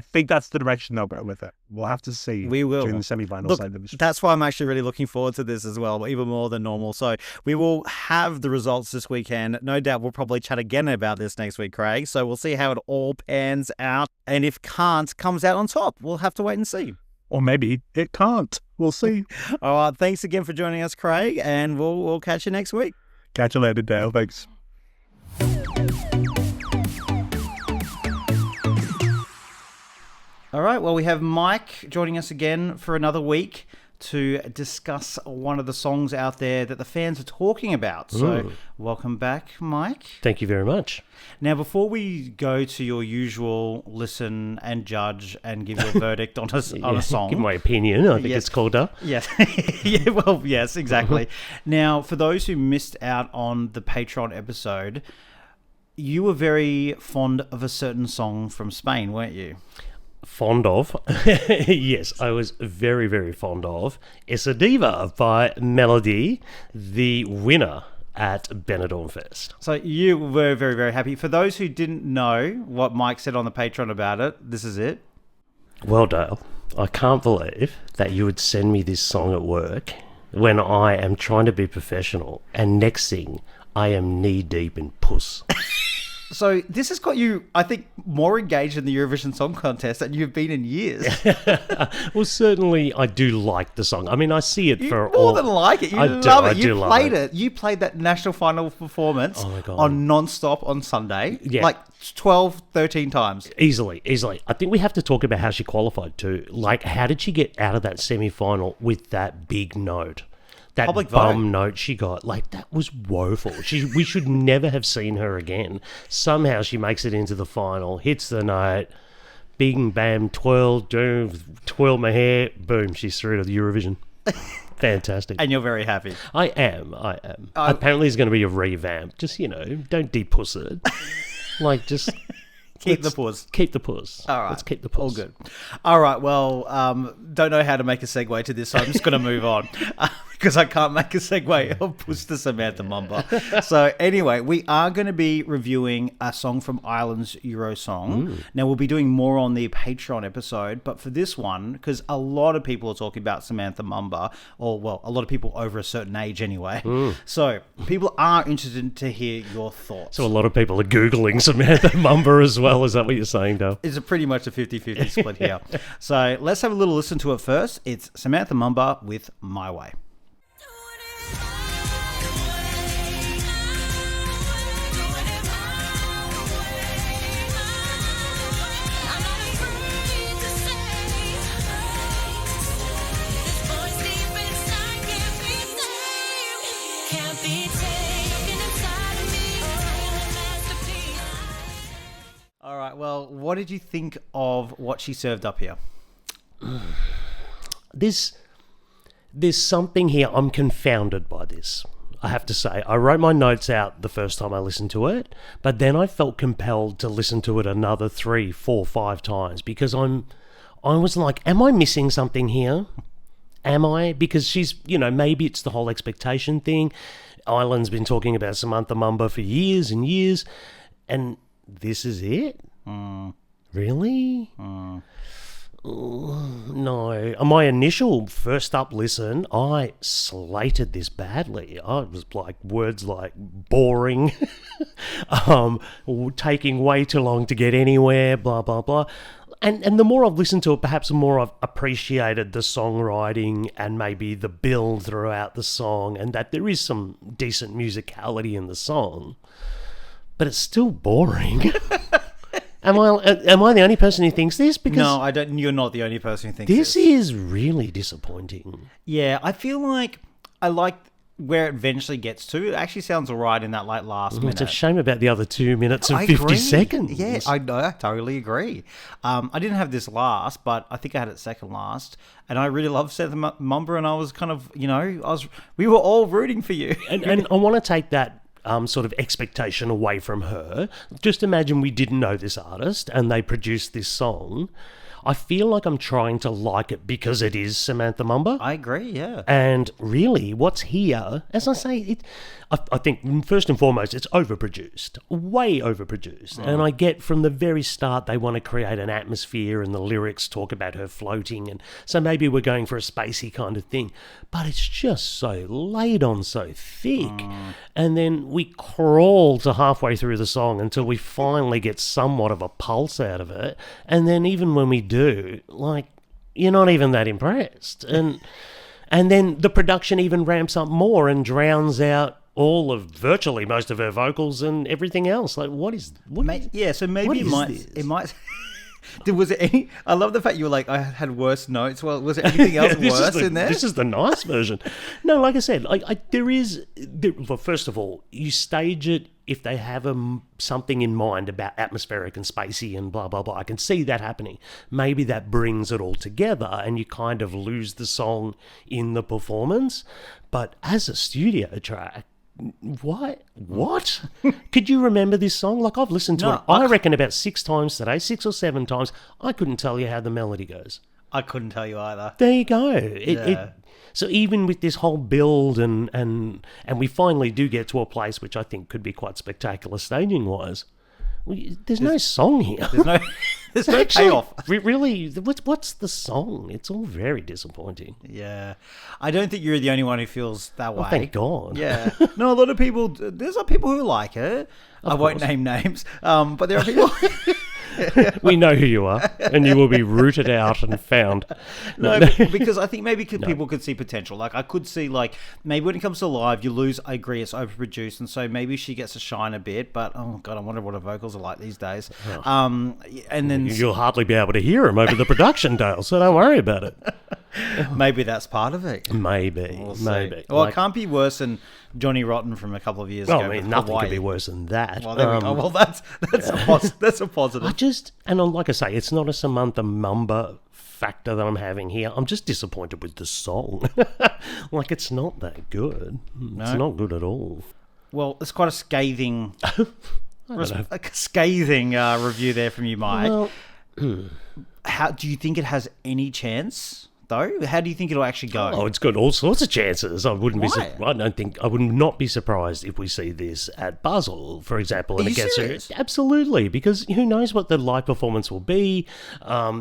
think that's the direction they'll go with it. We'll have to see. We will. During the semi-finals. Look, that's why I'm actually really looking forward to this as well, even more than normal. So we will have the results this weekend. No doubt we'll probably chat again about this next week, Craig. So we'll see how it all pans out. And if Kant comes out on top, we'll have to wait and see. Or maybe it can't. We'll see. All right. Thanks again for joining us, Craig. And we'll catch you next week. Catch you later, Dale. Thanks. All right, well, we have Mike joining us again for another week to discuss one of the songs out there that the fans are talking about. So welcome back, Mike. Thank you very much. Now, before we go to your usual listen and judge and give your verdict on a song. Give my opinion, I think it's called up. Yes. Yeah, well, yes, exactly. Now, for those who missed out on the Patreon episode, you were very fond of a certain song from Spain, weren't you? Fond of? Yes, I was very, very fond of Esa Diva by Melody, the winner at Benidorm Fest. So you were very, very happy. For those who didn't know what Mike said on the Patreon about it, this is it. Well, Dale, I can't believe that you would send me this song at work when I am trying to be professional, and next thing, I am knee-deep in puss. So this has got you, I think, more engaged in the Eurovision Song Contest than you've been in years. Well, certainly I do like the song. I mean, I see it for more than like it. You love it. You played it. You played that national final performance on non-stop on Sunday, like 12, 13 times. Easily. I think we have to talk about how she qualified too. Like, how did she get out of that semi-final with that big note? That public bum note she got, like, that was woeful. We should never have seen her again. Somehow she makes it into the final, hits the note, bing, bam, twirl my hair, boom, she's through to the Eurovision. Fantastic. And you're very happy. I am. Apparently it's going to be a revamp. Just, don't de-puss it. Like, just... Keep the puss. Keep the puss. All right. Let's keep the puss. All good. All right. Well, don't know how to make a segue to this, so I'm just going to move on because I can't make a segue of puss to Samantha Mumba. So anyway, we are going to be reviewing a song from Ireland's Eurosong. Now, we'll be doing more on the Patreon episode, but for this one, because a lot of people are talking about Samantha Mumba, or, well, a lot of people over a certain age anyway. So people are interested to hear your thoughts. So a lot of people are Googling Samantha Mumba as well. Is that what you're saying, Dale? It's pretty much a 50-50 split here. So let's have a little listen to it first. It's Samantha Mumba with My Way. All right, well, what did you think of what she served up here? There's something here. I'm confounded by this, I have to say. I wrote my notes out the first time I listened to it, but then I felt compelled to listen to it another 3, 4, 5 times because I was like, am I missing something here? Am I? Because she's, maybe it's the whole expectation thing. Ireland's been talking about Samantha Mumba for years and years, and this is it? Really? No. On my initial first up listen, I slated this badly. I was like, words like boring, taking way too long to get anywhere, blah, blah, blah. And the more I've listened to it, perhaps the more I've appreciated the songwriting and maybe the build throughout the song, and that there is some decent musicality in the song. But it's still boring. Am I the only person who thinks this? Because no, I don't. You're not the only person who thinks this is really disappointing. Yeah, I feel like I like where it eventually gets to. It actually sounds all right in that last minute. It's a shame about the other 2 minutes and 50 seconds. Yeah, I totally agree. I didn't have this last, but I think I had it second last. And I really love Samantha Mumba, and I was kind of, we were all rooting for you. and I want to take that sort of expectation away from her. Just imagine we didn't know this artist and they produced this song. I feel like I'm trying to like it because it is Samantha Mumba. I agree, yeah. And really, what's here, as I say, I think first and foremost, it's overproduced, way overproduced. And I get from the very start they want to create an atmosphere, and the lyrics talk about her floating, and so maybe we're going for a spacey kind of thing. But it's just so laid on so thick. And then we crawl to halfway through the song until we finally get somewhat of a pulse out of it. And then even when we do, like, you're not even that impressed. And then the production even ramps up more and drowns out virtually most of her vocals and everything else. Like, Yeah, so maybe what it is might this? it might was it any? I love the fact you were like, I had worse notes. Well, was there anything else worse in there? This is the nice version. No, like I said, well, first of all, you stage it if they have something in mind about atmospheric and spacey and blah, blah, blah. I can see that happening. Maybe that brings it all together and you kind of lose the song in the performance. But as a studio track, what? Could you remember this song? Like, I've listened to it, I reckon, about 6 times today, 6 or 7 times. I couldn't tell you how the melody goes. I couldn't tell you either. There you go. So even with this whole build and we finally do get to a place which I think could be quite spectacular staging-wise, there's no song here. There's no payoff. Really, what's the song? It's all very disappointing. Yeah. I don't think you're the only one who feels that way. Oh, thank God. Yeah. No, a lot of people, there's people who like it. I won't name names, but there are people... We know who you are, and you will be rooted out and found. No, because I think maybe people could see potential. Like, I could see, like, maybe when it comes to live, you lose. I agree, it's overproduced, and so maybe she gets to shine a bit. But oh god, I wonder what her vocals are like these days. And then you'll hardly be able to hear them over the production, Dale. So don't worry about it. Maybe that's part of it. Maybe. Well, it can't be worse than Johnny Rotten from a couple of years ago. I mean, nothing could be worse than that. Well, there we go. Well, that's a positive. Like I say, it's not a Samantha Mumba factor that I'm having here. I'm just disappointed with the song. Like, it's not that good. No. It's not good at all. Well, it's quite a scathing, review there from you, Mike. Well, how do you think it has any chance, though? How do you think it'll actually go? Oh, it's got all sorts of chances. I would not be surprised if we see this at Basel, for example. Are you serious? Absolutely, because who knows what the live performance will be.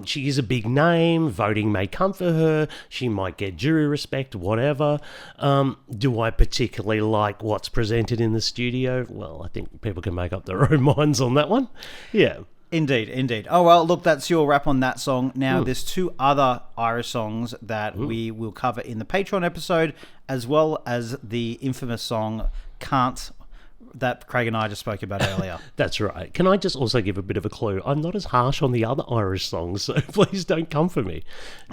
She is a big name. Voting may come for her. She might get jury respect, whatever. Do I particularly like what's presented in the studio? Well, I think people can make up their own minds on that one. Yeah. Indeed. Oh, well, look, that's your wrap on that song. Now, there's 2 other Irish songs that we will cover in the Patreon episode, as well as the infamous song Kant that Craig and I just spoke about earlier. That's right. Can I just also give a bit of a clue? I'm not as harsh on the other Irish songs, so please don't come for me.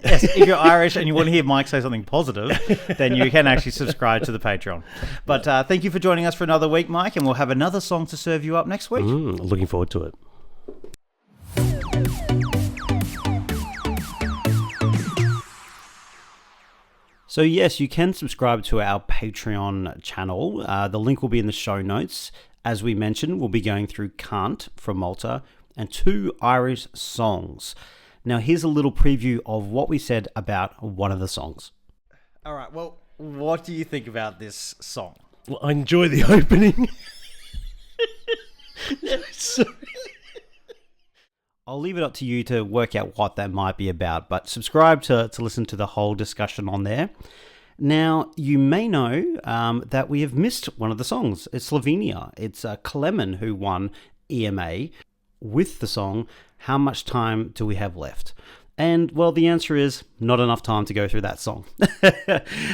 Yes, if you're Irish and you want to hear Mike say something positive, then you can actually subscribe to the Patreon. But thank you for joining us for another week, Mike, and we'll have another song to serve you up next week. Looking forward to it. So yes, you can subscribe to our Patreon channel. The link will be in the show notes. As we mentioned, we'll be going through Kant from Malta and 2 Irish songs. Now here's a little preview of what we said about one of the songs. All right, well, what do you think about this song? Well, I enjoy the opening. I'll leave it up to you to work out what that might be about, but subscribe to listen to the whole discussion on there. Now, you may know that we have missed one of the songs. It's Slovenia. It's Klemen who won EMA with the song How Much Time Do We Have Left? And, well, the answer is not enough time to go through that song.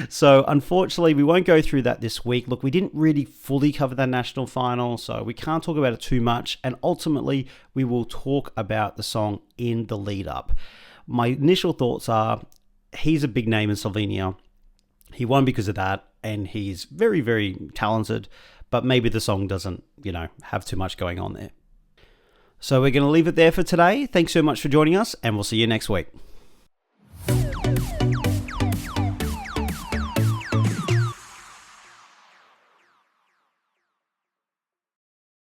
So, unfortunately, we won't go through that this week. Look, we didn't really fully cover that national final, so we can't talk about it too much. And ultimately, we will talk about the song in the lead up. My initial thoughts are, he's a big name in Slovenia. He won because of that, and he's very, very talented. But maybe the song doesn't, have too much going on there. So we're going to leave it there for today. Thanks so much for joining us, and we'll see you next week.